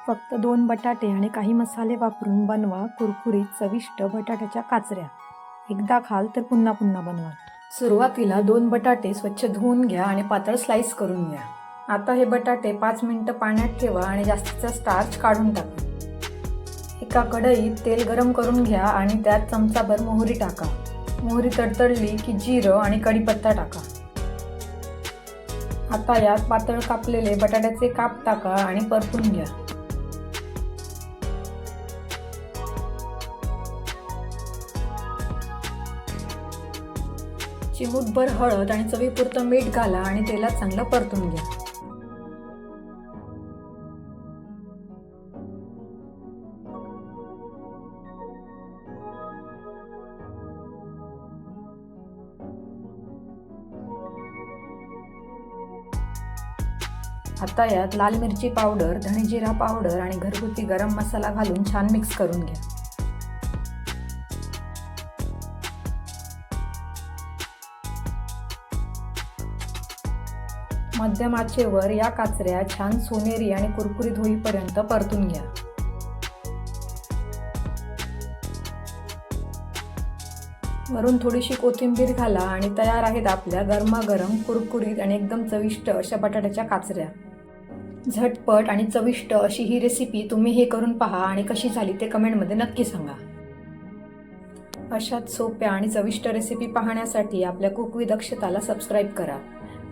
फक्त 2 बटाटे आणि काही मसाले वापरून बनवा कुरकुरीत चविष्ट बटाट्याच्या काचऱ्या. एकदा खाल तर पुन्हा पुन्हा बनवा. सुरुवातीला 2 बटाटे स्वच्छ धुवून घ्या आणि पातळ स्लाइस करून घ्या. आता हे बटाटे 5 मिनिटं पाण्यात ठेवा आणि जास्तीचा स्टार्च काढून टाका. एका कढईत तेल गरम करून घ्या आणि त्यात चमचाभर मोहरी टाका. मोहरी तडतडली की जिरं आणि कढीपत्ता टाका. आता यात पातळ कापलेले बटाट्याचे काप टाका आणि परतून घ्या. चिमूटभर हळद आणि चवीपुरतं मीठ घाला आणि तेलात चांगलं परतून घ्या. आता यात लाल मिरची पावडर, धणेजिरा पावडर आणि घरगुती गरम मसाला घालून छान मिक्स करून घ्या. मध्यम आचेवर या काचऱ्या छान सोनेरी आणि कुरकुरीत होईपर्यंत परतून घ्या. वरून थोडीशी कोथिंबीर घाला आणि तयार आहेत आपल्या गरमागरम कुरकुरीत आणि एकदम चविष्ट अशा बटाट्याच्या काचऱ्या. झटपट आणि चविष्ट अशी ही रेसिपी तुम्ही हे करून पहा आणि कशी झाली ते कमेंटमध्ये नक्की सांगा. अशाच सोप्या आणि चविष्ट रेसिपी पाहण्यासाठी आपल्या कुक विथ अक्षताला सबस्क्राईब करा.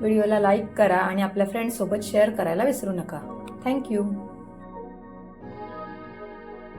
व्हिडिओला लाईक करा आणि आपल्या फ्रेंड्ससोबत शेअर करायला विसरू नका. थँक्यू.